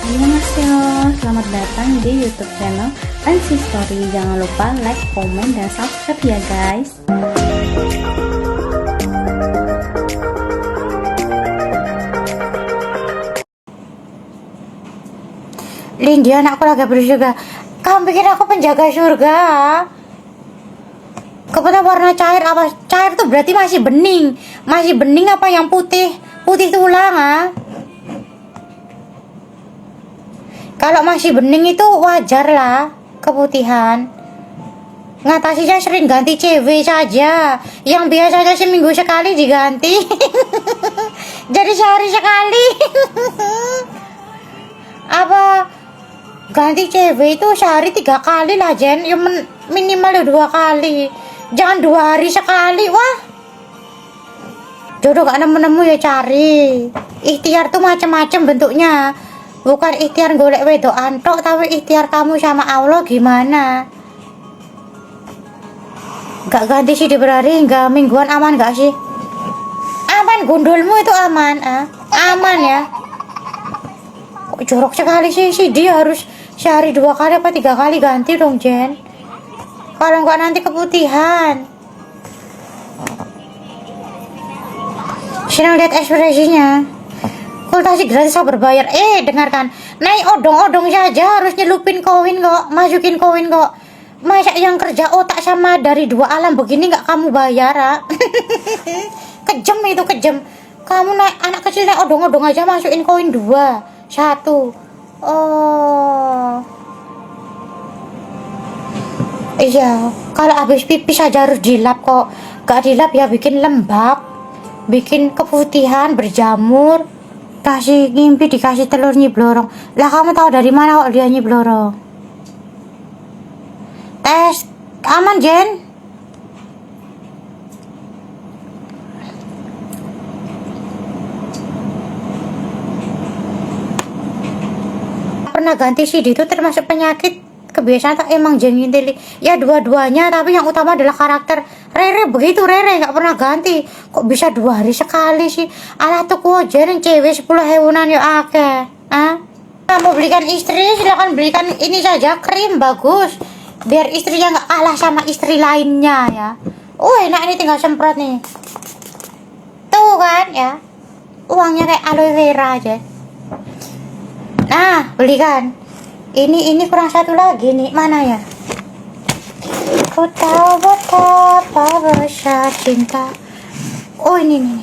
Annyeonghaseyo, selamat datang di YouTube channel NC Story. Jangan lupa like, komen, dan subscribe ya guys. Lindy, anakku lagi bersyukur. Kamu pikir aku penjaga surga? Kebetulan warna cair apa? Cair tuh berarti masih bening. Masih bening apa yang putih? Putih tulang ah. Kalau masih bening itu wajar lah keputihan. Ngatasinya sering ganti cewek saja. Yang biasanya seminggu sekali diganti. Jadi sehari sekali. Apa ganti cewek itu sehari 3 kali lah Jen. Ya minimal 2 kali. Jangan 2 hari sekali. Wah, jodoh gak nemu-nemu ya cari. Ikhtiar tuh macam-macam bentuknya. Bukan ikhtiar golek wedok antok, tapi ikhtiar kamu sama Allah gimana. Gak ganti sih di berhari hingga mingguan, aman gak sih? Aman, gundulmu itu aman ah? Aman ya. Kok jorok sekali sih dia harus sehari 2 kali apa 3 kali ganti dong Jen. Kalau enggak nanti keputihan. Senang lihat ekspresinya. Konsultasi gratis atau berbayar? Dengarkan, naik odong-odong saja harus nyelupin koin kok, masukin koin kok. Masa yang kerja otak sama dari 2 alam begini nggak kamu bayar ah? Kejam itu, kejam. Kamu naik anak kecil naik odong-odong aja masukin koin 2, 1. Oh iya, kalau habis pipis saja harus dilap kok. Gak dilap ya bikin lembab, bikin keputihan, berjamur. Kasih ngimpi dikasih telur nyiblorong. Lah kamu tahu dari mana kok dia nyiblorong? Tes aman Jen. Pernah ganti CD itu termasuk penyakit kebiasaan tak emang Jen ngintili? Ya dua-duanya, tapi yang utama adalah karakter. Rere begitu, Rere nggak pernah ganti. Kok bisa 2 hari sekali sih? Alah tuh kuajarin cewek 10 hewunan ya akeh. Mau belikan istri silakan belikan ini saja, krim bagus. Biar istrinya nggak kalah sama istri lainnya ya. Enak ini tinggal semprot nih. Tuh kan ya. Uangnya kayak aloe vera aja. Nah, belikan. Ini kurang 1 lagi nih. Mana ya? Ku tahu betapa besar cinta. Ini nih.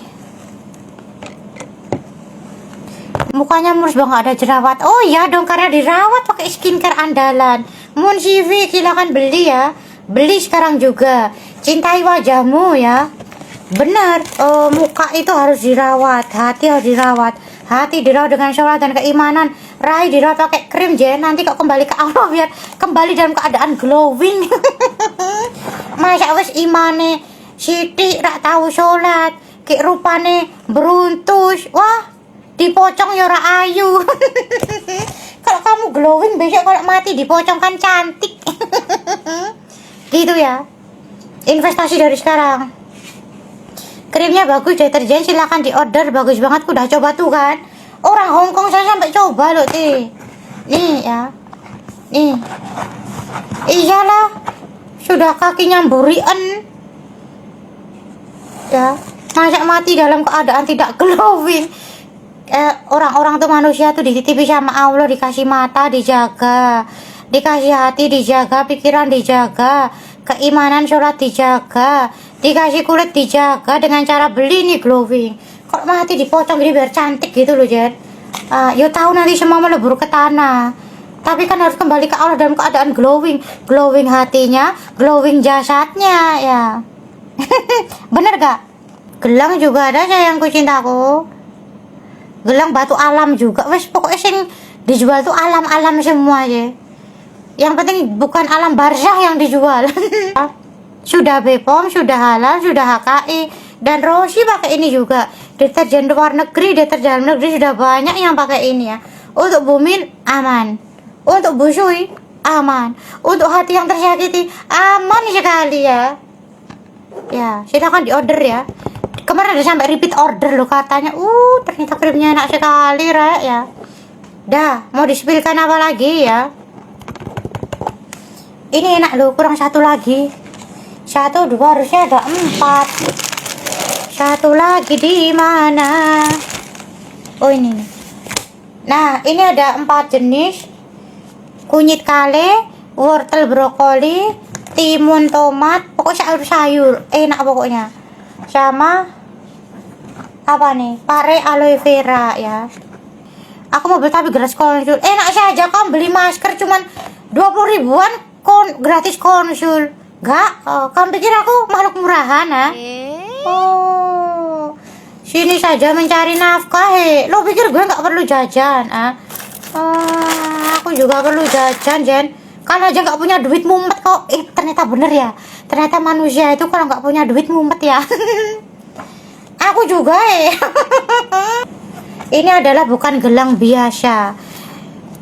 Mukanya mulus banget, ada jerawat. Oh iya dong, karena dirawat pakai skincare andalan. Moon CV silakan beli ya. Beli sekarang juga. Cintai wajahmu ya. Benar. Muka itu harus dirawat, hati harus dirawat. Hati dirawat dengan sholat dan keimanan. Rai dirawat pakai krim Jen. Nanti kok kembali ke Allah biar kembali dalam keadaan glowing. Masa wes imane sithik rak tahu sholat, ki rupane beruntus. Wah, dipocong ya ora ayu. Kalau kamu glowing besok kalau mati dipocong kan cantik. Gitu ya. Investasi dari sekarang. Krimnya bagus, deterjen silakan diorder, bagus banget. Udah coba tuh kan. Orang Hongkong saya sampai coba loh nih ya. Nih. Iyalah. Sudah kakinya burian. Ya, masa mati dalam keadaan tidak glowing. Orang-orang tuh manusia tuh dititipi sama Allah, dikasih mata dijaga, dikasih hati dijaga, pikiran dijaga, keimanan sholat dijaga, dikasih kulit dijaga dengan cara beli nih glowing. Kok mati dipocong jadi biar cantik gitu loh Jen. Yo tahu nanti semua melebur ke tanah, tapi kan harus kembali ke Allah dalam keadaan glowing. Glowing hatinya, glowing jasadnya ya. Bener gak? Gelang juga ada sayangku cintaku. Gelang batu alam juga. Wes pokoknya sing dijual tuh alam-alam semua ya. Yang penting bukan alam barzah yang dijual. Sudah BPOM, sudah halal, sudah HKI, dan Rosi pakai ini juga. Deterjen luar negeri, deterjen dalam negeri sudah banyak yang pakai ini ya. Untuk bumi aman, untuk busui aman, untuk hati yang tersakiti aman sekali ya. Ya, silakan diorder ya. Kemarin ada sampai repeat order loh katanya. Ternyata krimnya enak sekali, Rek ya. Dah, mau disepilkan apa lagi ya? Ini enak loh, kurang satu lagi. 1, 2, harusnya ada 4. Satu lagi di mana? Oh ini nih. Nah, ini ada 4 jenis. Kunyit kale, wortel brokoli, timun tomat, pokoknya sayur-sayur. Enak pokoknya. Sama apa nih? Pare aloe vera ya. Aku mau beli tapi gratis konsul. Enak saja kamu beli masker cuman 20 ribuan gratis konsul. Gak, kamu pikir aku makhluk murahan ha? Oh, sini saja mencari nafkah lo pikir gue gak perlu jajan aku juga perlu jajan Jen. Kan aja gak punya duit mumet kok. Ternyata bener ya. Ternyata manusia itu kalau gak punya duit mumet ya. Aku juga Ini adalah bukan gelang biasa,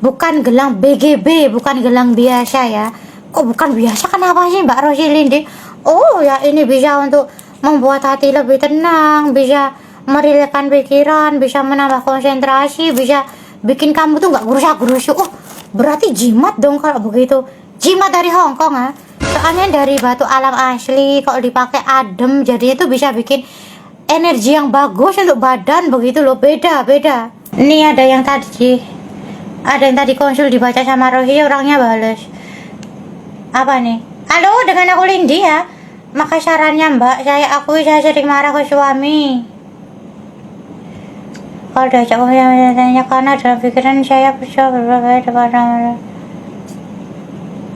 bukan gelang BGB, bukan gelang biasa ya. Kok bukan biasa, kenapa sih Mbak Rosilindi? Oh ya, ini bisa untuk membuat hati lebih tenang, bisa merilekskan pikiran, bisa menambah konsentrasi, bisa bikin kamu tuh nggak gerusak-gerusuk. Oh, berarti jimat dong kalau begitu. Jimat dari Hongkong ah. Soalnya dari batu alam asli, kalau dipakai adem, jadi itu bisa bikin energi yang bagus untuk badan begitu loh. Beda. Ini ada yang tadi konsul dibaca sama Rohi, orangnya bales apa nih? Halo, dengan aku Lindi ya. Maka sarannya Mbak, saya sering marah ke suami. Kalau diajak tanya karena dalam pikiran saya bisa berbeda depan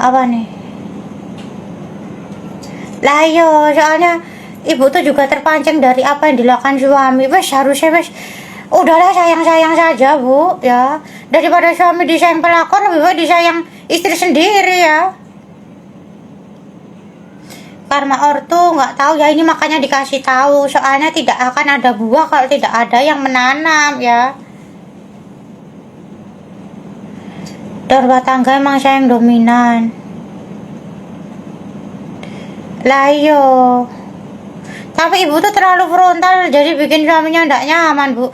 apa nih? Lah yo, soalnya ibu tuh juga terpancing dari apa yang dilakukan suami. Harusnya udahlah sayang saja bu ya. Daripada suami disayang pelakor, lebih baik disayang istri sendiri ya. Karma ortu nggak tahu ya, ini makanya dikasih tahu. Soalnya tidak akan ada buah kalau tidak ada yang menanam ya. Dan rumah tangga emang saya yang dominan. Lah iyo. Tapi ibu tuh terlalu frontal, jadi bikin suaminya nggak nyaman bu.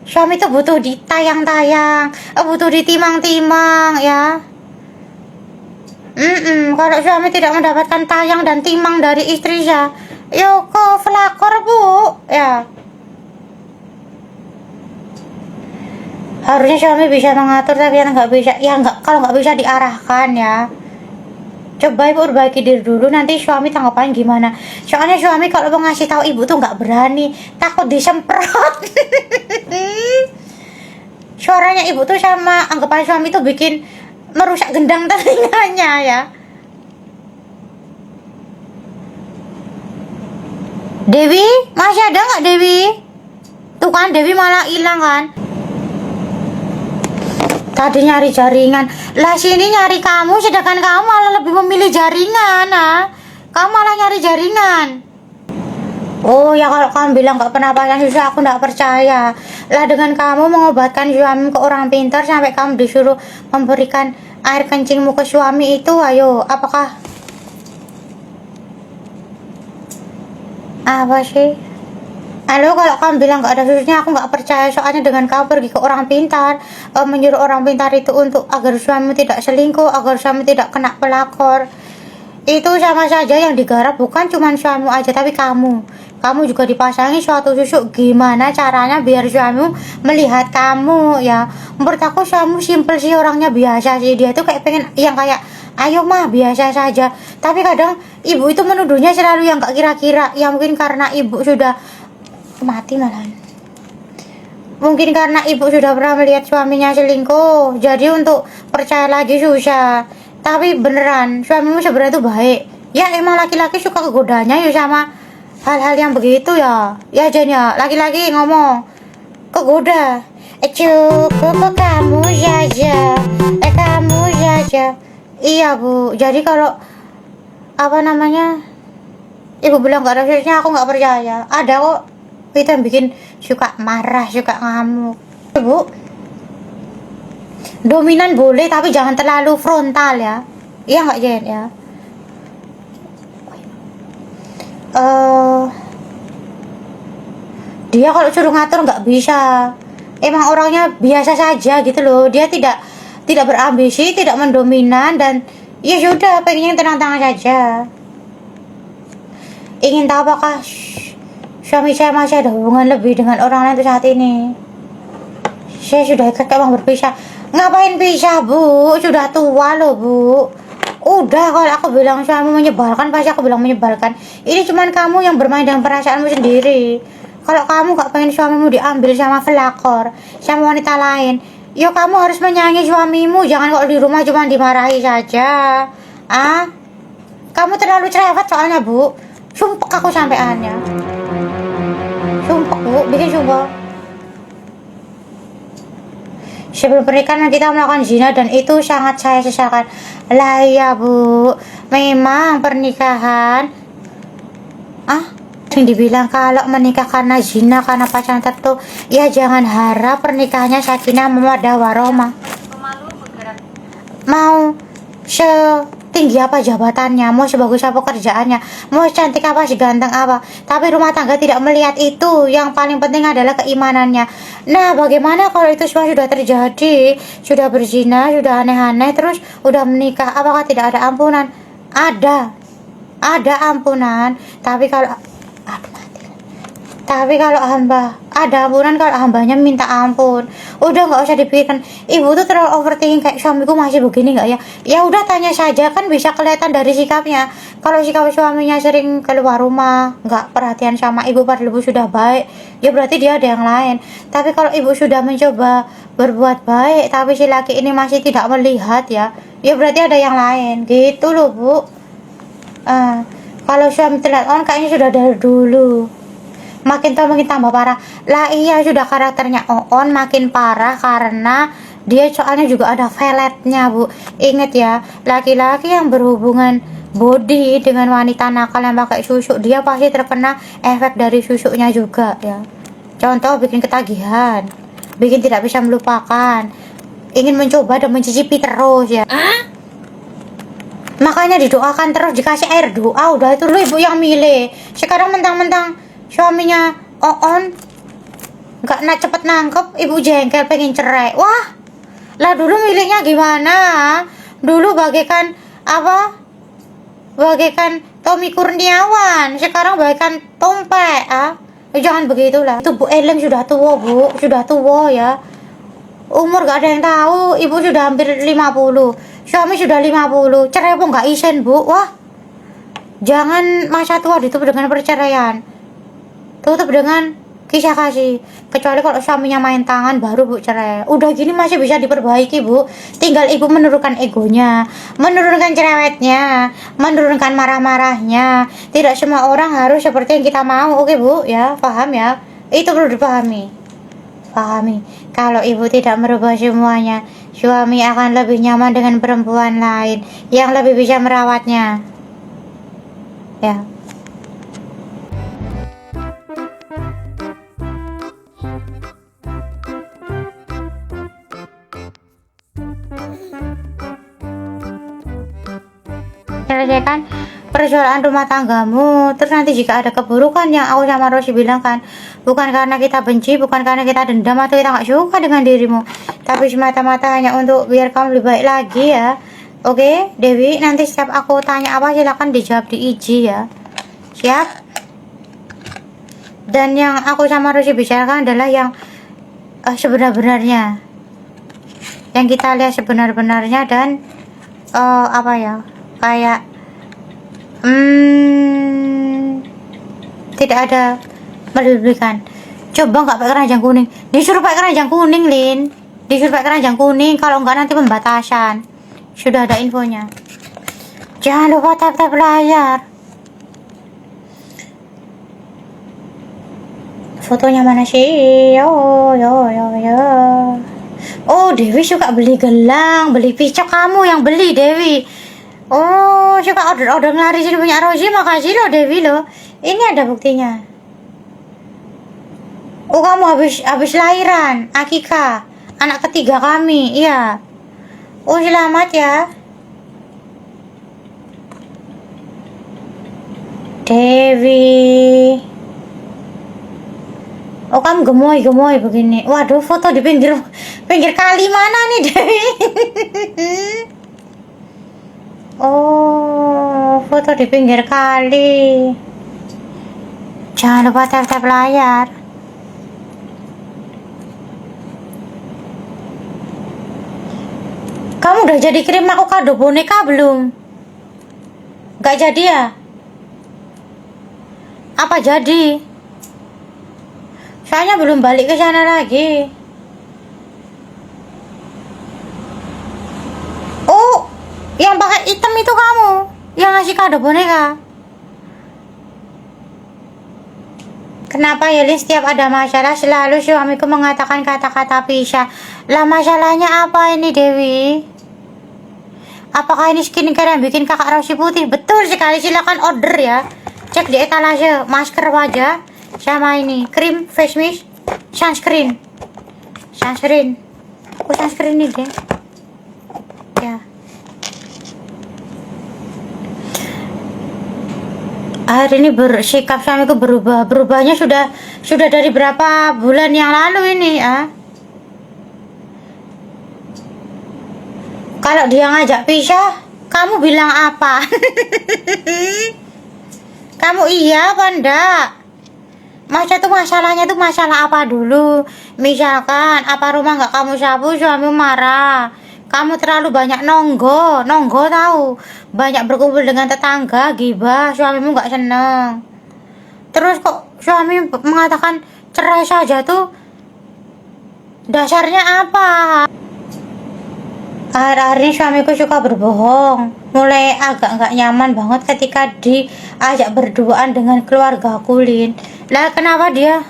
Suami tuh butuh ditayang-tayang, butuh ditimang-timang ya. Kalau suami tidak mendapatkan tayang dan timang dari istrinya, yo kok pelakor bu ya. Harusnya suami bisa mengatur, tapi yang nggak bisa ya, kalau nggak bisa diarahkan ya. Coba ibu perbaiki diri dulu, nanti suami tanggapan gimana. Soalnya suami kalau mau ngasih tahu ibu tuh nggak berani, takut disemprot. Suaranya ibu tuh sama anggapan suami tuh bikin merusak gendang telinganya ya. Dewi, masih ada nggak Dewi? Tuh kan Dewi malah hilang kan. Tadi nyari jaringan, lah sini nyari kamu, sedangkan kamu malah lebih memilih jaringan kamu malah nyari jaringan. Oh ya, kalau kamu bilang gak pernah pacaran susah, aku gak percaya. Lah dengan kamu mengobatkan suami ke orang pintar sampai kamu disuruh memberikan air kencingmu ke suami itu, ayo apakah apa sih? Halo, kalau kamu bilang gak ada susahnya, aku gak percaya. Soalnya dengan kamu pergi ke orang pintar, menyuruh orang pintar itu untuk agar suami tidak selingkuh, agar suami tidak kena pelakor, itu sama saja yang digarap bukan cuma suamimu aja, tapi kamu juga dipasangi suatu susuk. Gimana caranya biar suamimu melihat kamu ya? Menurut aku suamimu simple sih, orangnya biasa sih. Dia tuh kayak pengen yang kayak ayo mah biasa saja, tapi kadang ibu itu menuduhnya selalu yang gak kira-kira. Ya mungkin karena ibu sudah mati malahan. Mungkin karena ibu sudah pernah melihat suaminya selingkuh, jadi untuk percaya lagi susah. Tapi beneran suamimu sebenarnya tuh baik ya. Emang laki-laki suka kegodanya ya sama hal-hal yang begitu ya. Ya Jen ya, laki-laki ngomong kegoda. Cukup kamu saja, kamu saja. Iya bu, jadi kalau apa namanya ibu bilang gak ada susahnya, aku gak percaya. Ada kok, itu yang bikin suka marah, suka ngamuk. Ibu dominan boleh, tapi jangan terlalu frontal ya. Iya nggak Jen ya? Dia kalau suruh ngatur nggak bisa. emang orangnya biasa saja gitu loh. Dia tidak berambisi, tidak mendominan, dan ya sudah pengen tenang-tenang saja. Ingin tahu apakah suami saya masih ada hubungan lebih dengan orang lain untuk saat ini? Saya sudah ikat emang berpisah. Ngapain pisah, Bu? Sudah tua loh, Bu. Udah, kalau aku bilang suami menyebalkan, pasti aku bilang menyebalkan. Ini cuman kamu yang bermain dengan perasaanmu sendiri. Kalau kamu gak pengen suamimu diambil sama pelakor, sama wanita lain, ya kamu harus menyayangi suamimu. Jangan kalau di rumah cuma dimarahi saja. Kamu terlalu cerewet soalnya, Bu. Sumpah aku sampeannya. Sumpah, Bu, bikin sumpah. Sebelum pernikahan kita melakukan zina dan itu sangat saya sesalkan. Lah iya, Bu, memang pernikahan yang dibilang kalau menikah karena zina, karena pacaran tertentu, ya jangan harap pernikahannya sakinah mawaddah warahmah. Mau setinggi apa jabatannya, mau sebagus apa kerjaannya, mau cantik apa, seganteng apa, tapi rumah tangga tidak melihat itu. Yang paling penting adalah keimanannya. Nah, bagaimana kalau itu semua sudah terjadi, sudah berzina, sudah aneh-aneh, terus udah menikah, apakah tidak ada ampunan? Ada ampunan, tapi kalau hamba ada ampunan kalau hambanya minta ampun. Udah nggak usah dipikirkan. Ibu tuh terlalu overthinking, kayak suamiku masih begini nggak ya? Ya udah tanya saja, kan bisa kelihatan dari sikapnya. Kalau sikap suaminya sering keluar rumah, nggak perhatian sama ibu padahal ibu sudah baik, ya berarti dia ada yang lain. Tapi kalau ibu sudah mencoba berbuat baik tapi si laki ini masih tidak melihat, ya berarti ada yang lain gitu loh, Bu. Kalau suami telat on kayaknya sudah dari dulu. Makin tua makin tambah parah. Lah iya, sudah karakternya on makin parah karena dia soalnya juga ada veletnya, Bu. Ingat ya, laki-laki yang berhubungan body dengan wanita nakal yang pakai susuk, dia pasti terkena efek dari susuknya juga ya. Contoh, bikin ketagihan, bikin tidak bisa melupakan, ingin mencoba dan mencicipi terus ya. Makanya didoakan terus, dikasih air doa. Udah itu lu ibu yang milih. Sekarang mentang-mentang suaminya on nggak cepet nangkep, ibu jengkel pengen cerai. Wah, lah dulu milihnya gimana? Dulu bagaikan Tommy Kurniawan, sekarang bagaikan Tompe. Jangan begitulah. Itu Bu Eleng sudah tua, Bu, sudah tua ya. Umur gak ada yang tahu. Ibu sudah hampir 50, suami sudah 50, cerai pun gak isen, Bu. Wah, jangan masa tua ditutup dengan perceraian, tutup dengan kisah kasih. Kecuali kalau suaminya main tangan, baru Bu cerai. Udah gini masih bisa diperbaiki, Bu. Tinggal ibu menurunkan egonya, menurunkan cerewetnya, menurunkan marah-marahnya. Tidak semua orang harus seperti yang kita mau. Oke, Bu ya, paham ya? Itu perlu dipahami. Kalau ibu tidak merubah semuanya, suami akan lebih nyaman dengan perempuan lain yang lebih bisa merawatnya ya. Selesaikan persoalan rumah tanggamu. Terus nanti jika ada keburukan yang aku sama Rosi bilang kan, bukan karena kita benci, bukan karena kita dendam atau kita nggak suka dengan dirimu, tapi semata-mata hanya untuk biar kamu lebih baik lagi ya. Oke, Dewi, nanti setiap aku tanya apa silakan dijawab di IG ya. Siap? Dan yang aku sama Rosi bicarakan adalah yang sebenar-benarnya, yang kita lihat sebenar-benarnya, dan kayak tidak ada melebihkan. Coba nggak pakai keranjang kuning, disuruh pakai keranjang kuning, Lin, disuruh pakai keranjang kuning. Kalau nggak nanti pembatasan. Sudah ada infonya. Jangan lupa tap layar. Fotonya mana sih? Yo. Oh, Dewi suka beli gelang, beli picok. Kamu yang beli, Dewi. Oh, suka order ngelarisin punya Rosi. Makasih loh, Dewi loh. Ini ada buktinya. Oh, kamu habis lahiran, akikah, anak ketiga kami, iya. Oh, selamat ya, Dewi. Oh, kamu gemoy begini. Waduh, foto di pinggir kali mana nih, Dewi? Oh, foto di pinggir kali. Jangan lupa tap-tap layar. Kamu udah jadi kirim aku kado boneka belum? Gak jadi ya? Apa jadi? Soalnya belum balik ke sana lagi. Oh, yang pakai hitam itu kamu yang ngasih kado boneka. Kenapa ya, Lin, setiap ada masalah selalu suamiku mengatakan kata-kata pisah? Lah, masalahnya apa ini, Dewi? Apakah ini skincare yang bikin kakak rasi putih? Betul sekali, silakan order ya. Cek di etalase masker wajah sama ini krim face mist, sunscreen. Oh, sunscreen ini deh. Ya. Hari ini bersikap suamiku berubah. Berubahnya sudah dari berapa bulan yang lalu ini ya. Kalau dia ngajak pisah, kamu bilang apa? Kamu iya apa enggak? Masa tuh masalahnya tuh masalah apa dulu? Misalkan apa rumah nggak kamu sapu, suami marah. Kamu terlalu banyak nonggo tahu. Banyak berkumpul dengan tetangga, gibah, suamimu nggak seneng. Terus kok suami mengatakan cerai saja tuh? Dasarnya apa? Akhir-akhir ini suamiku suka berbohong. Mulai agak nggak nyaman banget ketika diajak berduaan dengan keluarga Kulin. Lah, kenapa dia?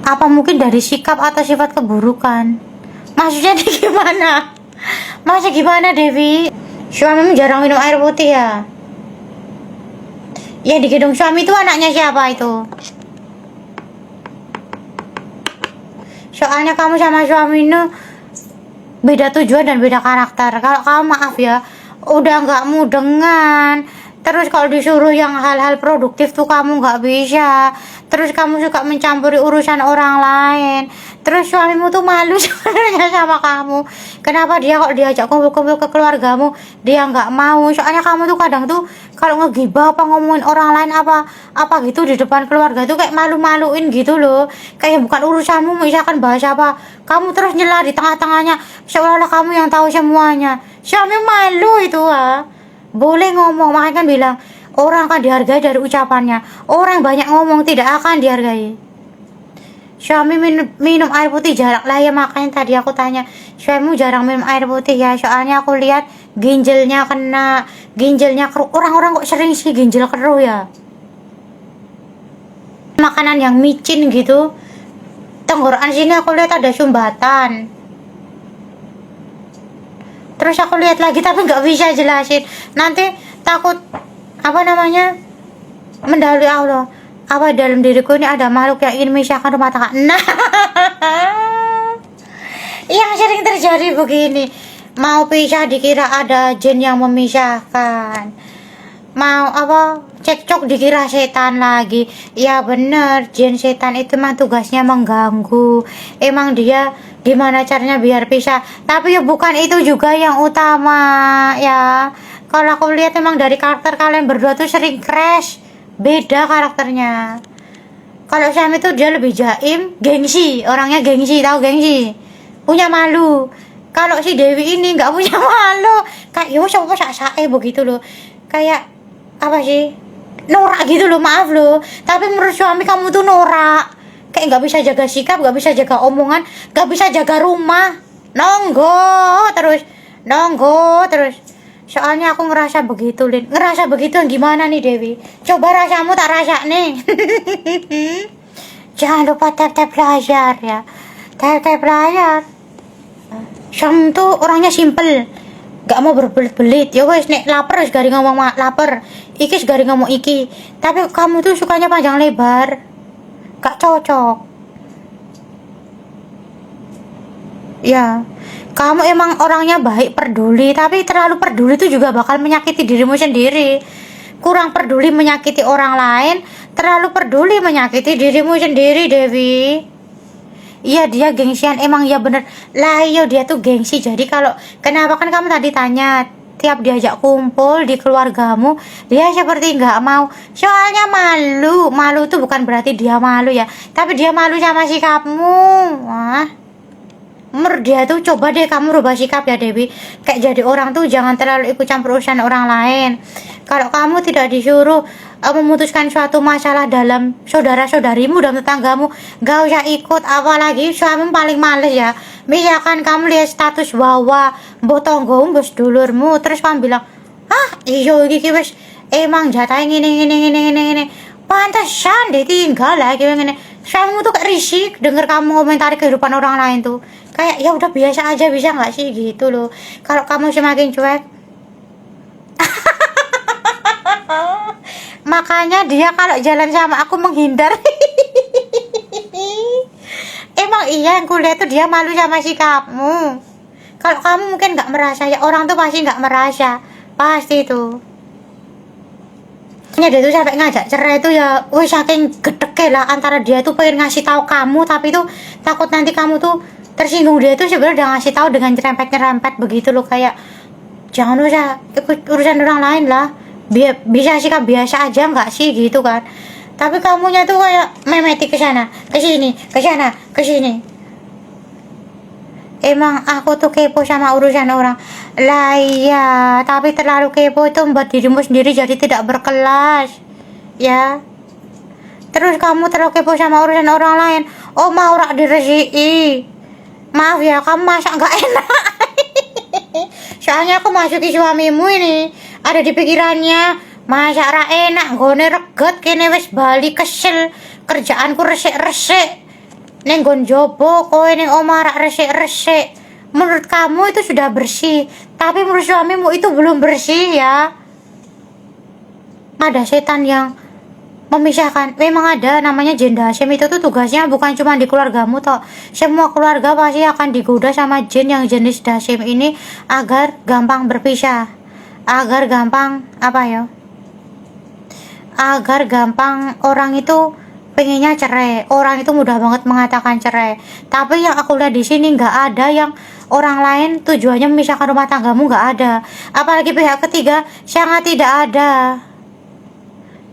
Apa mungkin dari sikap atau sifat keburukan? Maksudnya di gimana? Maksudnya gimana, Dewi? Suamimu jarang minum air putih ya? Ya, di gedung suami itu anaknya siapa itu? Soalnya kamu sama suamimu beda tujuan dan beda karakter. Kalau kamu, maaf ya, udah nggak mudengan. Terus kalau disuruh yang hal-hal produktif tuh kamu nggak bisa. Terus kamu suka mencampuri urusan orang lain. Terus suamimu tuh malu sebenarnya sama kamu. Kenapa dia kok diajak kumpul-kumpul ke keluargamu dia nggak mau? Soalnya kamu tuh kadang tuh kalau ngegibah apa ngomongin orang lain apa gitu di depan keluarga tuh kayak malu-maluin gitu loh. Kayak bukan urusanmu, misalkan bahas apa, kamu terus nyela di tengah-tengahnya seolah-olah kamu yang tahu semuanya. Suami malu itu boleh ngomong, makanya kan bilang orang akan dihargai dari ucapannya. Orang banyak ngomong tidak akan dihargai. Suami minum air putih jarang lah ya, makanya tadi aku tanya suamimu jarang minum air putih ya, soalnya aku lihat ginjalnya kena, ginjalnya keruh. Orang-orang kok sering sih ginjal keruh ya, makanan yang micin gitu. Tenggorokan sini aku lihat ada sumbatan. Terus aku lihat lagi tapi nggak bisa jelasin, nanti takut apa namanya mendahului Allah. Apa dalam diriku ini ada makhluk yang ingin memisahkan rumah tangga? Nah, yang sering terjadi begini, mau pisah dikira ada jin yang memisahkan, mau apa cekcok dikira setan lagi. Ya bener, jin setan itu mah tugasnya mengganggu. Emang dia gimana caranya biar pisah, tapi ya bukan itu juga yang utama ya. Kalau aku lihat emang dari karakter kalian berdua tuh sering crash, beda karakternya. Kalau Sam itu dia lebih jaim, gengsi, orangnya gengsi, tahu gengsi, punya malu. Kalau si Dewi ini nggak punya malu, kayak yo siapa sak-sake begitu loh, kayak apa sih, norak gitu loh, maaf loh. Tapi menurut suami kamu tuh norak, kayak nggak bisa jaga sikap, nggak bisa jaga omongan, nggak bisa jaga rumah, nonggo terus. Soalnya aku ngerasa begitu, Lin. Ngerasa begitu yang gimana nih, Dewi? Coba rasamu tak rasa nih. Jangan lupa tap-tap layar ya. Tap-tap layar. Sam tuh orangnya simple, gak mau berbelit-belit. Ya wes, nek lapar segari ngomong lapar, iki segari ngomong iki. Tapi kamu tuh sukanya panjang lebar, gak cocok. Ya, kamu emang orangnya baik, peduli, tapi terlalu peduli itu juga bakal menyakiti dirimu sendiri. kurang peduli menyakiti orang lain, terlalu peduli menyakiti dirimu sendiri, Dewi. Iya, dia gengsian, emang ya bener lah. Iya, dia tuh gengsi. Jadi kalau kenapa kan kamu tadi tanya, tiap diajak kumpul di keluargamu dia seperti nggak mau, soalnya malu tuh bukan berarti dia malu ya, tapi dia malu sama sikapmu. Wah, menurut dia tuh coba deh kamu rubah sikap ya, Dewi. Kayak jadi orang tuh jangan terlalu ikut campur urusan orang lain. Kalau kamu tidak disuruh memutuskan suatu masalah dalam saudara-saudarimu dan tetanggamu, gak usah ikut. Apalagi suamimu paling males ya. Misalkan kamu lihat status bahwa mbok tonggomu, mbok sedulurmu, terus kamu bilang, ah iyo iki wis emang jatah ngene, pantesan ditinggal lagi ngene. Suamimu tuh kayak risik denger kamu komentari kehidupan orang lain tuh. Kayak ya udah biasa aja, bisa nggak sih gitu loh. Kalau kamu semakin cuek, makanya dia kalau jalan sama aku menghindar. Emang iya yang kulihat tuh dia malu sama sikapmu. Kalau kamu mungkin nggak merasa ya, orang tuh pasti nggak merasa, pasti tuh. Dia tuh sampai ngajak cerai tuh ya, wih saking gedeke lah antara dia tuh pengen ngasih tahu kamu, tapi tuh takut nanti kamu tuh tersinggung. Dia tuh sebenarnya udah ngasih tahu dengan nyerempet begitu loh, kayak jangan usah ikut urusan orang lain lah. Bisa sikap biasa aja nggak sih gitu kan. Tapi kamunya tuh kayak memeti ke sana ke sini ke sana ke sini. Emang aku tuh kepo sama urusan orang lah. Iya, tapi terlalu kepo itu membuat dirimu sendiri jadi tidak berkelas ya. Terus kamu terlalu kepo sama urusan orang lain, oh mau rak diresiki. Maaf ya, kamu masak nggak enak. Soalnya aku masuki suamimu ini ada di pikirannya, masak ra enak, gone reget kene wis bali kesel, kerjaanku resik-resik. Neng gon jobo kowe ning omah rak resik-resik. Menurut kamu itu sudah bersih, tapi menurut suamimu itu belum bersih ya. Ada setan yang memisahkan. Memang ada namanya jin dasyim, itu tuh tugasnya bukan cuma di keluargamu toh. Semua keluarga pasti akan digoda sama jin yang jenis dasyim ini agar gampang berpisah, agar gampang agar gampang orang itu pengennya cerai. Orang itu mudah banget mengatakan cerai. Tapi yang aku lihat di sini nggak ada yang orang lain tujuannya memisahkan rumah tanggamu, nggak ada. Apalagi pihak ketiga sangat tidak ada.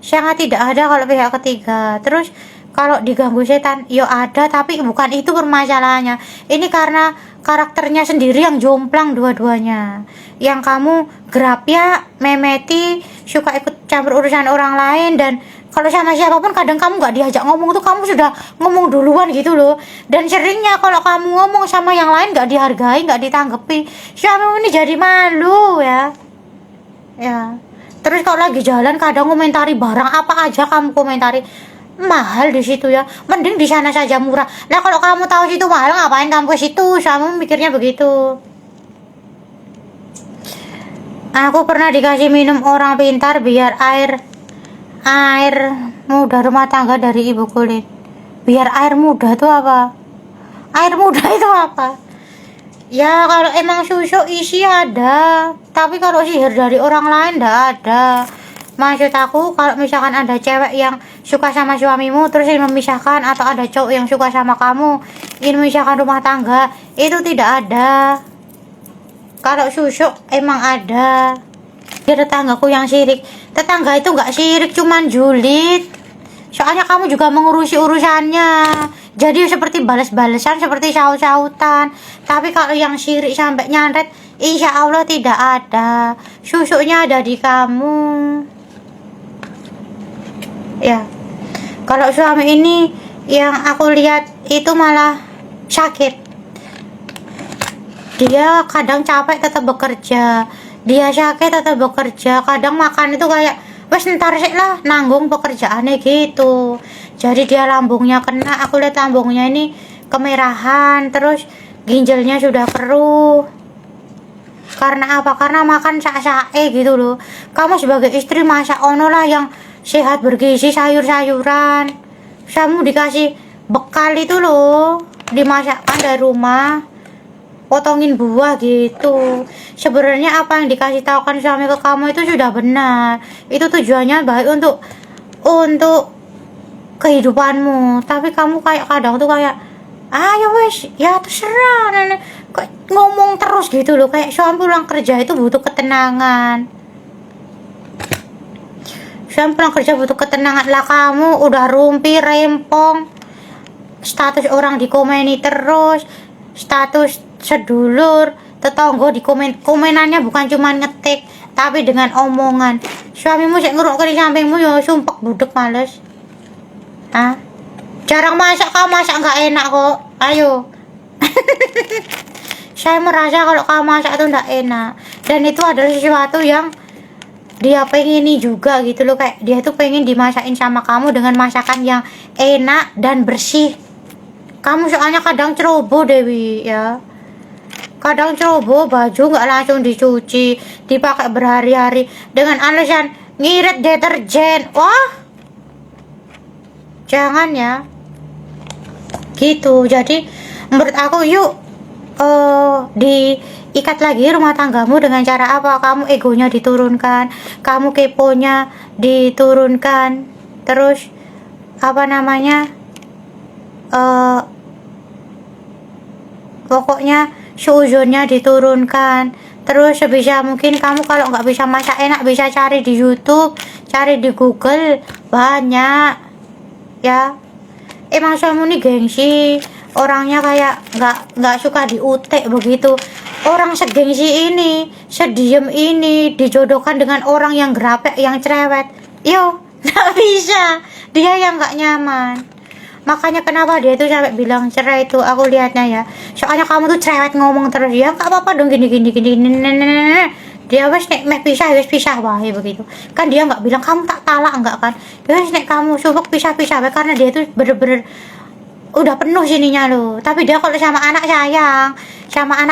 Sangat tidak ada kalau pihak ketiga. Terus kalau diganggu setan, yo ada, tapi bukan itu permasalahannya. Ini karena karakternya sendiri yang jomplang dua-duanya. Yang kamu gerapya, memeti, suka ikut campur urusan orang lain, dan kalau sama siapapun kadang kamu nggak diajak ngomong tuh kamu sudah ngomong duluan gitu loh. Dan seringnya kalau kamu ngomong sama yang lain nggak dihargai, nggak ditanggepi, suamimu ini jadi malu ya. Ya. Terus kalau lagi jalan kadang komentari barang apa aja kamu komentari, mahal di situ ya, mending di sana saja murah. Nah kalau kamu tahu situ mahal, ngapain kamu ke situ? Kamu mikirnya begitu. Aku pernah dikasih minum orang pintar biar air muda rumah tangga dari ibu kulit. Biar air muda tuh apa? Air muda itu apa? Ya kalau emang susu isi ada, tapi kalau sihir dari orang lain ndak ada. Maksud aku kalau misalkan ada cewek yang suka sama suamimu terus ingin memisahkan, atau ada cowok yang suka sama kamu ingin memisahkan rumah tangga, itu tidak ada. Kalau susu emang ada. Dia tetanggaku yang sirik. Tetangga itu nggak sirik, cuman julid. Soalnya kamu juga mengurusi urusannya, jadi seperti balas-balasan, seperti saut-sautan. Tapi kalau yang sirik sampai nyantet, insya Allah tidak ada. Susunya ada di kamu ya. Kalau suami ini yang aku lihat itu malah sakit. Dia kadang capek tetap bekerja, dia sakit tetap bekerja. Kadang makan itu kayak wes ntar sih lah nanggung pekerjaannya gitu. Jadi dia lambungnya kena. Aku lihat lambungnya ini kemerahan, terus ginjalnya sudah keruh. Karena apa? Karena makan sak-sake gitu loh. Kamu sebagai istri masak ono lah yang sehat bergizi, sayur-sayuran. Kamu dikasih bekal itu loh, dimasakkan dari rumah, potongin buah gitu. sebenarnya apa yang dikasih tahukan suami ke kamu itu sudah benar. Itu tujuannya baik untuk kehidupanmu. Tapi kamu kayak kadang tuh kayak ayo wes ya terserah nenek, kayak ngomong terus gitu loh. Kayak suami pulang kerja itu butuh ketenangan. Suami pulang kerja butuh ketenangan. Lah kamu udah rumpi rempong, status orang dikomeni terus, status sedulur tetangga di komenannya bukan cuma ngetik tapi dengan omongan. Suamimu sik ngeruk di sampingmu ya sumpek budek males. Hah? Jarang masak, kamu masak nggak enak kok. Ayo. Saya merasa kalau kamu masak itu nggak enak, dan itu adalah sesuatu yang dia pengini juga gitu loh. Kayak dia tuh pengen dimasakin sama kamu dengan masakan yang enak dan bersih. Kamu soalnya kadang ceroboh Dewi ya. Kadang ceroboh, baju nggak langsung dicuci, dipakai berhari-hari dengan alasan ngirit deterjen. Wah, jangan ya gitu. Jadi menurut aku yuk diikat lagi rumah tanggamu dengan cara apa? Kamu egonya diturunkan, kamu keponya diturunkan, terus apa namanya pokoknya suuzonnya diturunkan. Terus sebisa mungkin kamu kalau nggak bisa masak enak bisa cari di YouTube, cari di Google, banyak ya. Emang suamimu nih gengsi, orangnya kayak nggak suka diutek begitu. Orang segengsi ini, sediem ini dijodohkan dengan orang yang gerapek, yang cerewet, yo nggak bisa. Dia yang nggak nyaman. Makanya kenapa dia tuh sampai bilang cerai itu, aku lihatnya ya. Soalnya kamu tuh cerewet ngomong terus, ya nggak apa-apa dong gini. Dia wes nek meh pisah wes pisah wae begitu. Kan dia nggak bilang kamu tak talak enggak kan. Ya wes nek kamu sumpah pisah-pisah wae, karena dia tuh bener-bener udah penuh sininya loh. Tapi dia kalau sama anak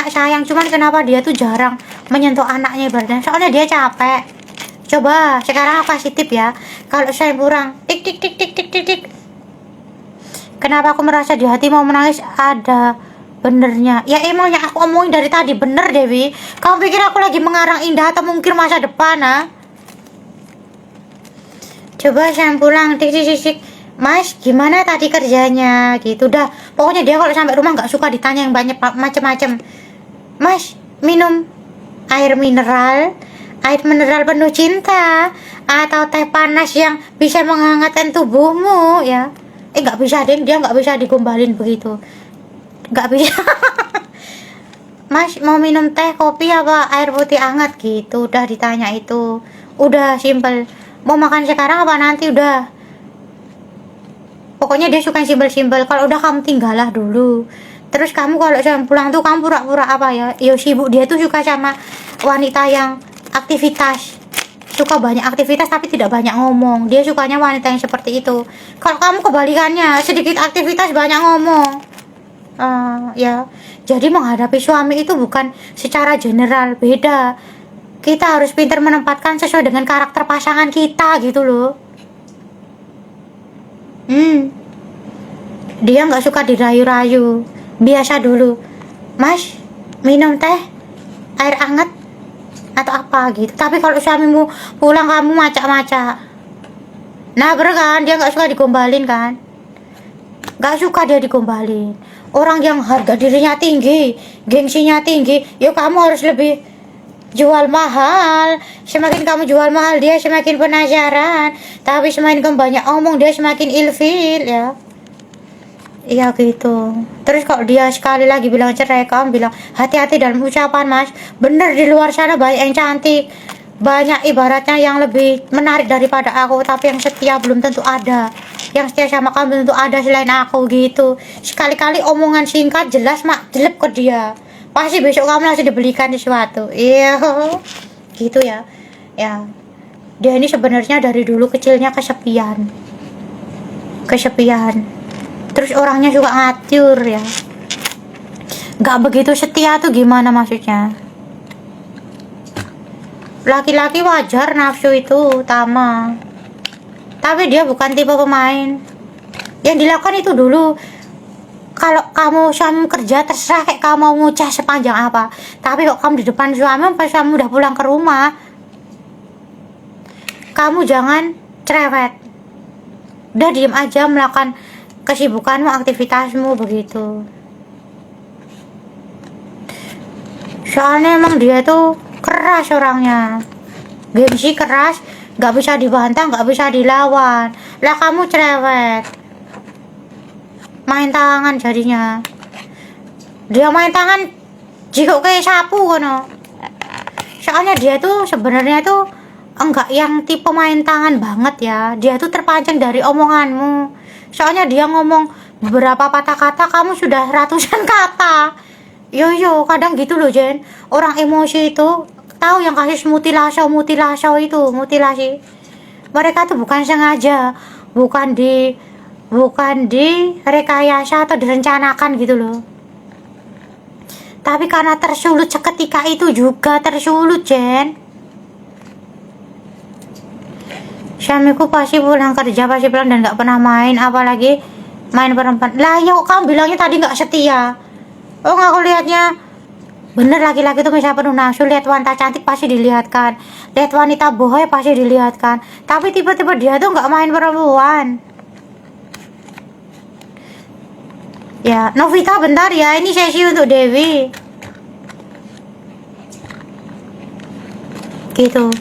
sayang, cuman kenapa dia tuh jarang menyentuh anaknya ibaratnya. Soalnya dia capek. Coba sekarang aku kasih tip ya. Kalau saya kurang tik. Kenapa aku merasa di hati mau menangis? Ada benernya. Ya emang yang aku omongin dari tadi bener Dewi. Kamu pikir aku lagi mengarang indah atau mungkin masa depan ah? Coba saya pulang tik. Mas gimana tadi kerjanya gitu dah. Pokoknya dia kalau sampai rumah nggak suka ditanya yang banyak macem-macem. Mas minum air mineral penuh cinta atau teh panas yang bisa menghangatkan tubuhmu ya. Nggak bisa deh, dia nggak bisa digombalin begitu, nggak bisa. Mas mau minum teh, kopi apa air putih hangat gitu, udah ditanya itu, udah simpel. Mau makan sekarang apa nanti, udah. Pokoknya dia suka simpel. Kalau udah kamu tinggallah dulu. Terus kamu kalau jam pulang tuh kamu pura-pura apa ya, yo sibuk. Dia tuh suka sama wanita yang aktivitas, suka banyak aktivitas tapi tidak banyak ngomong. Dia sukanya wanita yang seperti itu. Kalau kamu kebalikannya, sedikit aktivitas banyak ngomong. Ya, jadi menghadapi suami itu bukan secara general, beda. Kita harus pintar menempatkan sesuai dengan karakter pasangan kita gitu loh. Dia nggak suka dirayu-rayu, biasa dulu. Mas minum teh air hangat atau apa gitu. Tapi kalau suamimu pulang kamu macak-macak, nah bener kan, dia nggak suka digombalin kan, nggak suka dia digombalin. Orang yang harga dirinya tinggi, gengsinya tinggi, yuk kamu harus lebih jual mahal. Semakin kamu jual mahal, dia semakin penasaran. Tapi semakin kamu banyak omong, dia semakin ilfil ya. Iya gitu. Terus kalau dia sekali lagi bilang cerai, kamu bilang hati-hati dalam ucapan mas. Bener, di luar sana banyak yang cantik, banyak ibaratnya yang lebih menarik daripada aku, tapi yang setia belum tentu ada. Yang setia sama kamu belum tentu ada selain aku gitu. Sekali-kali omongan singkat jelas mak jelek ke dia, pasti besok kamu langsung dibelikan sesuatu. Iya gitu ya. Ya dia ini sebenarnya dari dulu kecilnya kesepian. Terus orangnya juga ngatur ya, nggak begitu setia tuh gimana maksudnya. Laki-laki wajar nafsu itu utama, tapi dia bukan tipe pemain. Yang dilakukan itu dulu kalau kamu suami kerja terserah kayak kamu mau ngucah sepanjang apa, tapi kok kamu di depan suami pas suami udah pulang ke rumah, kamu jangan cerewet, udah diem aja melakukan kesibukanmu, aktivitasmu begitu. Soalnya emang dia tuh keras orangnya, gengsi, keras, nggak bisa dibantah, nggak bisa dilawan. Lah kamu cerewet, main tangan jadinya. Dia main tangan jika kayak sapu kono. Soalnya dia tuh sebenarnya tuh enggak yang tipe main tangan banget ya. Dia tuh terpancing dari omonganmu. Soalnya dia ngomong beberapa patah kata, kamu sudah ratusan kata. Yo, kadang gitu loh Jen. Orang emosi itu tahu yang kasus mutilasi itu, mutilasi. Mereka tuh bukan sengaja, bukan di rekayasa atau direncanakan gitu loh. Tapi karena tersulut seketika itu juga tersulut Jen. Suamiku pasti pulang kerja, pasti pulang dan nggak pernah main, apalagi main perempuan. Lah ya kamu bilangnya tadi nggak setia. Oh aku lihatnya bener, laki-laki tuh bisa penuh nafsu, lihat wanita cantik pasti dilihatkan, lihat wanita bohong pasti dilihatkan, tapi tiba-tiba dia tuh nggak main perempuan. Ya Novita bentar ya, ini sesi untuk Dewi gitu.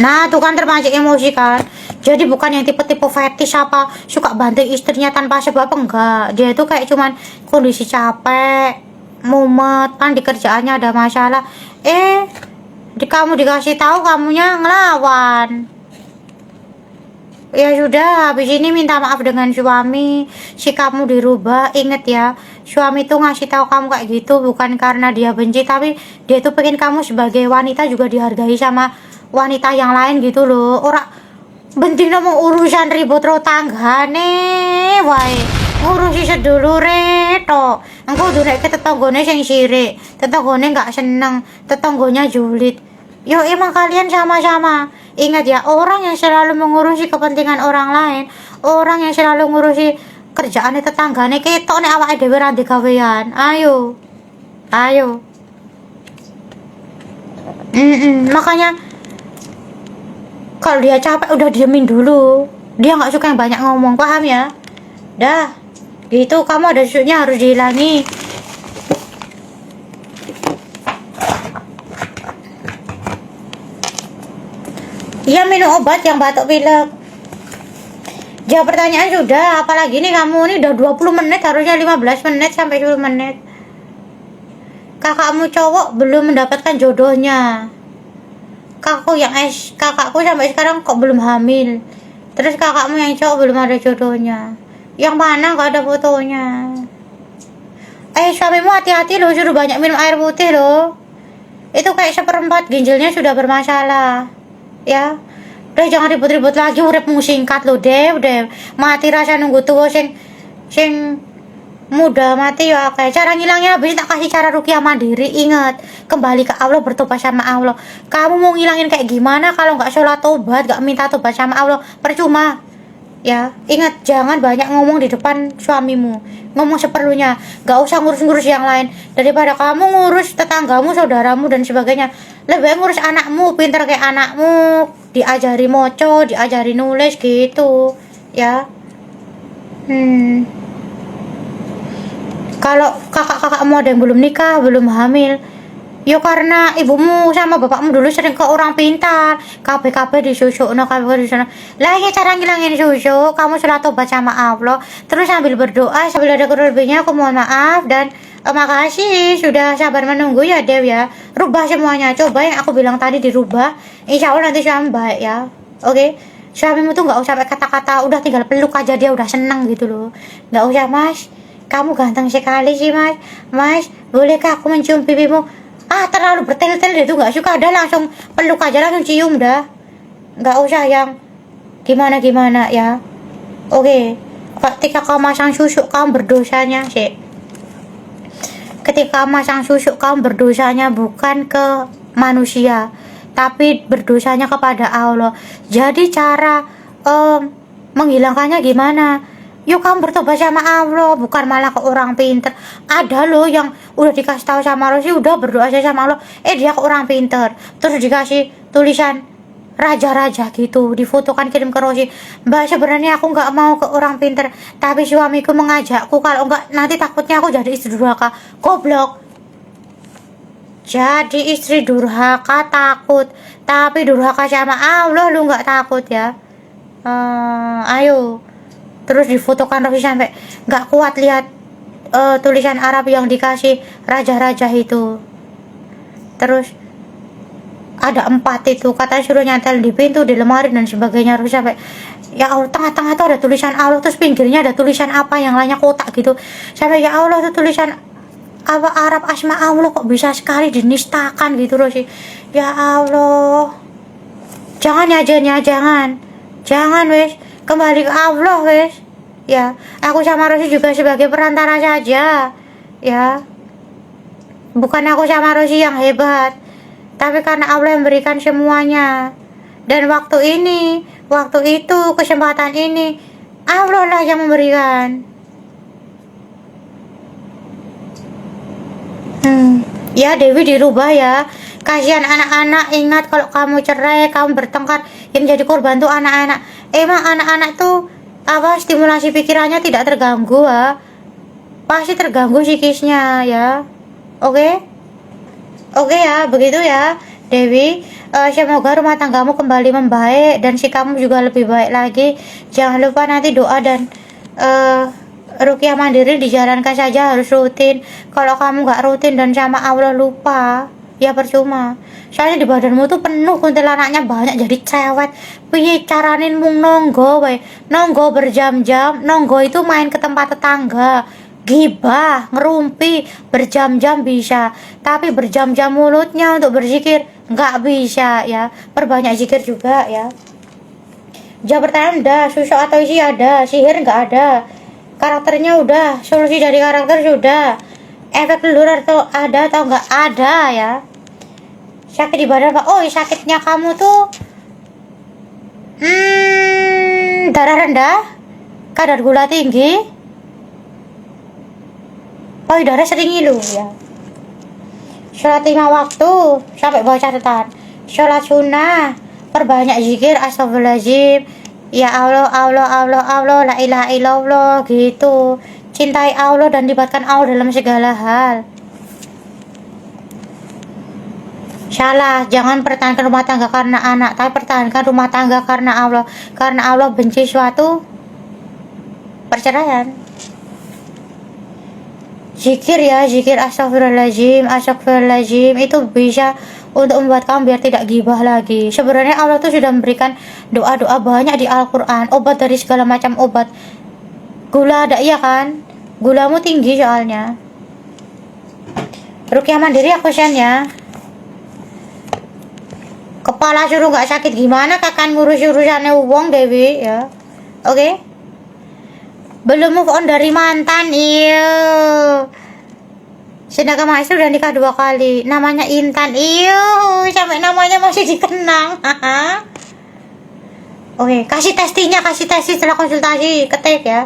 Nah tuh kan terpancing emosi kan. Jadi bukan yang tipe-tipe fetish apa suka bantu istrinya tanpa sebab, enggak. Dia itu kayak cuman kondisi capek, mumet kan di kerjaannya ada masalah. Kamu dikasih tahu kamunya ngelawan. Ya sudah, habis ini minta maaf dengan suami, sikapmu dirubah. Ingat ya, suami tuh ngasih tahu kamu kayak gitu bukan karena dia benci, tapi dia tuh pengen kamu sebagai wanita juga dihargai sama wanita yang lain gitu loh. Orang benting ngomong urusan ribut ro tanggane wae, ngurusi sedulure to. Engko dureke tetanggone sing sirik, tetanggone nggak seneng, tetanggonya julid. Yo emang kalian sama-sama. Ingat ya, orang yang selalu mengurusi kepentingan orang lain, orang yang selalu ngurusi kerjaane tetanggane, ketok nek awake dhewe ra gawean. Ayo. Makanya kalau dia capek udah diemin dulu. Dia nggak suka yang banyak ngomong, paham ya? Dah, gitu kamu ada susuknya harus dihilangi. Iya minum obat yang batuk pilek. Jawab pertanyaan sudah, apalagi nih kamu ini udah 20 menit, harusnya 15 menit sampai 10 menit. Kakakmu cowok belum mendapatkan jodohnya. Kakakku sampai sekarang kok belum hamil. Terus kakakmu yang cowok belum ada jodohnya. Yang mana gak ada fotonya. Suamimu hati-hati loh, suruh banyak minum air putih loh. Itu kayak seperempat ginjalnya sudah bermasalah. Ya, udah jangan ribut-ribut lagi, uripmu singkat loh, Dev. Mati rasa nunggu tua sing mudah mati ya. Kayak cara ngilangnya habis tak kasih cara ruqyah mandiri. Ingat, kembali ke Allah, bertobat sama Allah. Kamu mau ngilangin kayak gimana kalau nggak sholat tobat, nggak minta tobat sama Allah, percuma ya. Ingat, jangan banyak ngomong di depan suamimu, ngomong seperlunya, nggak usah ngurus-ngurus yang lain. Daripada kamu ngurus tetanggamu, saudaramu dan sebagainya, lebih baik ngurus anakmu, pinter kayak anakmu, diajari moco, diajari nulis gitu ya. Kalau kakak-kakakmu ada yang belum nikah, belum hamil, yo karena ibumu sama bapakmu dulu sering ke orang pintar, KP disusuk, KP disusuk. Lah ya cara ngilangin susu, kamu sholat tobat sama Allah, terus sambil berdoa, sambil ada kurang lebihnya aku mohon maaf dan makasih sudah sabar menunggu ya Dew ya. Rubah semuanya, coba yang aku bilang tadi dirubah, insya Allah nanti suami baik ya. Oke? Suamimu tuh nggak usah pakai kata-kata, udah tinggal peluk aja dia udah seneng gitu loh. Nggak usah, Mas, kamu ganteng sekali sih Mas, bolehkah aku mencium pipimu? Terlalu bertel-tel itu nggak suka, ada langsung peluk aja, langsung cium dah, nggak usah yang gimana ya. Oke. Ketika kamu masang susuk, kamu berdosanya sih. Ketika masang susuk, kamu berdosanya bukan ke manusia, tapi berdosanya kepada Allah. Jadi cara menghilangkannya gimana? Yuk kamu bertobat sama Allah, bukan malah ke orang pinter. Ada loh yang udah dikasih tahu sama Rosi, udah berdoa aja sama Allah, dia ke orang pinter, terus dikasih tulisan raja-raja gitu, difotokan kirim ke Rosi. Mbak, sebenarnya aku nggak mau ke orang pinter, tapi suamiku mengajakku, kalau enggak nanti takutnya aku jadi istri durhaka. Goblok. Jadi istri durhaka takut, tapi durhaka sama Allah lu nggak takut ya? Ayo. Terus difotokan Rosi sampai nggak kuat lihat tulisan Arab yang dikasih raja-raja itu. Terus ada 4 itu, katanya suruh nyantel di pintu, di lemari dan sebagainya. Rosi sampai ya Allah, tengah-tengah tuh ada tulisan Allah, terus pinggirnya ada tulisan apa yang lainnya kotak gitu. Sampai ya Allah, tuh tulisan apa Arab asma Allah kok bisa sekali dinistakan gitu Rosi. Ya Allah, jangan ya Jen ya, jangan wes, kembali ke Allah wes ya. Aku sama Rosi juga sebagai perantara saja ya, bukan aku sama Rosi yang hebat, tapi karena Allah yang memberikan semuanya. Dan waktu itu, kesempatan ini Allah lah yang memberikan. Ya Dewi dirubah ya. Kasihan anak-anak, ingat kalau kamu cerai, kamu bertengkar, yang jadi korban tuh anak-anak. Emang anak-anak tuh apa, stimulasi pikirannya tidak terganggu ya? Pasti terganggu psikisnya ya. Oke ya, begitu ya Dewi. Semoga rumah tanggamu kembali membaik dan sikapmu juga lebih baik lagi. Jangan lupa nanti doa dan ruqyah mandiri dijalankan saja, harus rutin. Kalau kamu nggak rutin dan sama Allah lupa, ya percuma. Soalnya di badanmu tuh penuh kuntilanaknya, banyak jadi cewek. Piye caranin mung nonggo wae. Nonggo berjam-jam, nonggo itu main ke tempat tetangga, gibah, ngerumpi berjam-jam bisa, tapi berjam-jam mulutnya untuk berzikir nggak bisa ya. Perbanyak zikir juga ya. Jawab pertanyaan udah, susuk atau isi ada, sihir nggak ada, karakternya udah, solusi dari karakter sudah, efek leluhur tuh ada atau nggak ada ya. Sakit di badan Pak, sakitnya kamu tuh darah rendah, kadar gula tinggi, darah sering ngilu ya. Sholat 5 waktu sampai bawa catatan. Sholat sunnah, perbanyak zikir, astagfirullahaladzim, ya Allah, la ilaha illallah gitu. Cintai Allah dan libatkan Allah dalam segala hal. Salah, jangan pertahankan rumah tangga karena anak, tapi pertahankan rumah tangga karena Allah. Karena Allah benci suatu perceraian. Zikir ya, zikir astagfirullahaladzim itu bisa untuk membuat kamu biar tidak gibah lagi. Sebenarnya Allah tuh sudah memberikan doa-doa banyak di Al-Quran, obat dari segala macam obat. Gula ada, iya kan? Gulamu tinggi soalnya. Ruqyah mandiri aku sen ya. Kepala suruh nggak sakit gimana kakan ngurus urusannya uang Dewi ya. Oke? Belum move on dari mantan, iya. Sedangkan Maestro udah nikah 2 kali, namanya Intan, iya, sampai namanya masih dikenang. Oke, kasih testi setelah konsultasi, ketik ya.